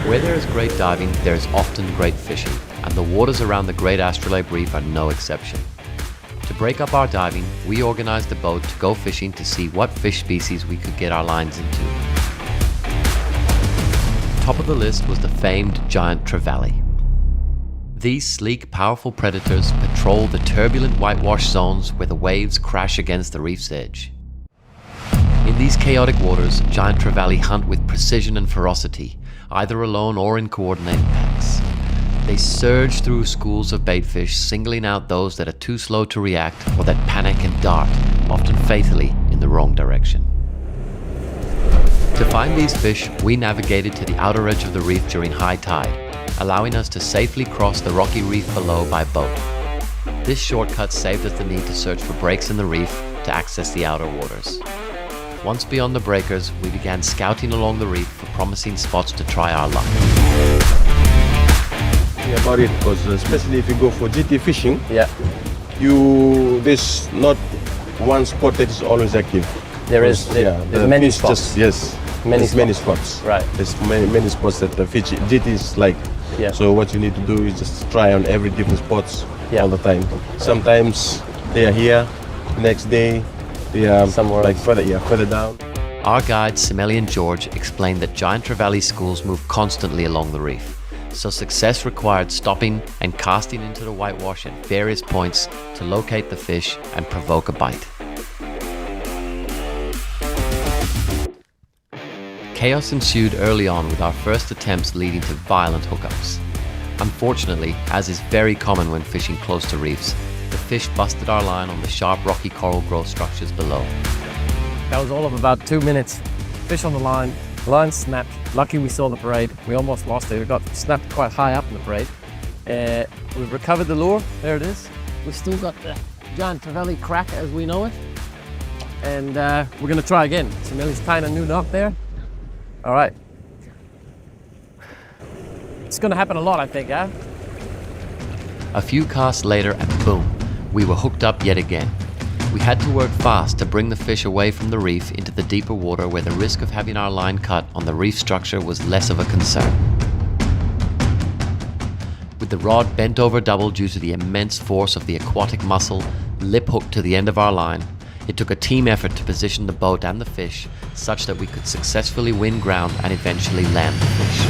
Where there is great diving, there is often great fishing, and the waters around the Great Astrolabe Reef are no exception. To break up our diving, we organized a boat to go fishing to see what fish species we could get our lines into. Top of the list was the famed giant Trevally. These sleek, powerful predators patrol the turbulent whitewash zones where the waves crash against the reef's edge. In these chaotic waters, giant Trevally hunt with precision and ferocity, either alone or in coordinated packs. They surge through schools of baitfish, singling out those that are too slow to react or that panic and dart, often fatally, in the wrong direction. To find these fish, we navigated to the outer edge of the reef during high tide, allowing us to safely cross the rocky reef below by boat. This shortcut saved us the need to search for breaks in the reef to access the outer waters. Once beyond the breakers, we began scouting along the reef for promising spots to try our luck. About it, because especially if you go for GT fishing, there's not one spot that is always active. There's many spots. Many spots. Right. There's many spots that the Fiji GT is like. Yeah. So what you need to do is just try on every different spots all the time. Sometimes they are here, next day they are somewhere like further down. Our guide Simeli and George explained that giant Trevally schools move constantly along the reef. So success required stopping and casting into the whitewash at various points to locate the fish and provoke a bite. Chaos ensued early on with our first attempts leading to violent hookups. Unfortunately, as is very common when fishing close to reefs, the fish busted our line on the sharp rocky coral growth structures below. That was all of about 2 minutes. Fish on the line snapped. Lucky we saw the braid. We almost lost it. We got snapped quite high up in the braid. We've recovered the lure. There it is. We've still got the giant Trevally crack as we know it. And we're going to try again. Simeli's tying a new knot there. All right. It's going to happen a lot, I think, yeah? A few casts later and boom, we were hooked up yet again. We had to work fast to bring the fish away from the reef into the deeper water where the risk of having our line cut on the reef structure was less of a concern. With the rod bent over double due to the immense force of the aquatic muscle lip hooked to the end of our line, it took a team effort to position the boat and the fish such that we could successfully win ground and eventually land the fish.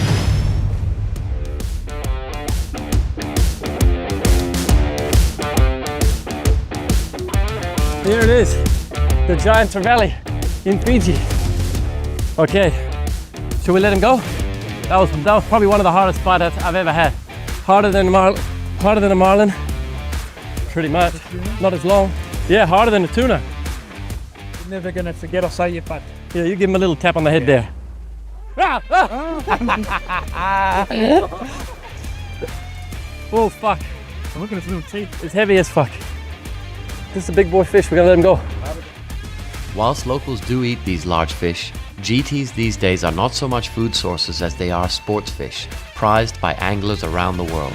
Here it is, the giant Trevally in Fiji. Okay, should we let him go? That was probably one of the hardest bites I've ever had. Harder than a marlin, pretty much. Not as long. Yeah, harder than a tuna. You're never gonna forget or say your butt. Yeah, you give him a little tap on the head there. Oh fuck! Look at his little teeth. It's heavy as fuck. This is a big boy fish, we're gonna let him go. Whilst locals do eat these large fish, GTs these days are not so much food sources as they are sports fish, prized by anglers around the world.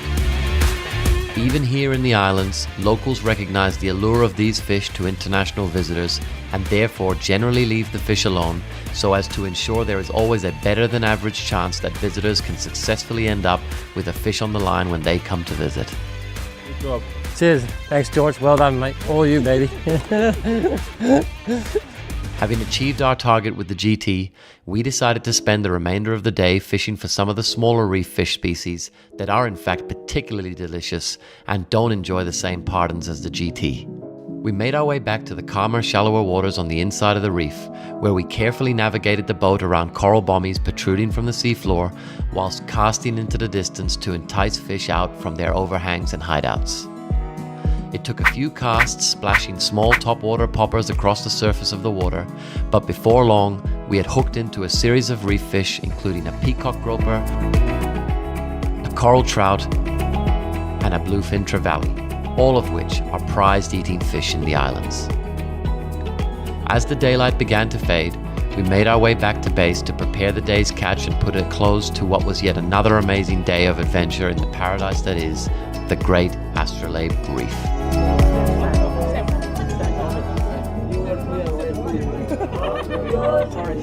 Even here in the islands, locals recognize the allure of these fish to international visitors and therefore generally leave the fish alone so as to ensure there is always a better than average chance that visitors can successfully end up with a fish on the line when they come to visit. Good job. Cheers. Thanks, George. Well done, mate. All you, baby. Having achieved our target with the GT, we decided to spend the remainder of the day fishing for some of the smaller reef fish species that are in fact particularly delicious and don't enjoy the same pardons as the GT. We made our way back to the calmer, shallower waters on the inside of the reef, where we carefully navigated the boat around coral bommies protruding from the seafloor, whilst casting into the distance to entice fish out from their overhangs and hideouts. It took a few casts splashing small topwater poppers across the surface of the water, but before long we had hooked into a series of reef fish including a peacock groper, a coral trout and a bluefin Trevally, all of which are prized eating fish in the islands. As the daylight began to fade, we made our way back to base to prepare the day's catch and put a close to what was yet another amazing day of adventure in the paradise that is the Great Astrolabe Reef. Sorry.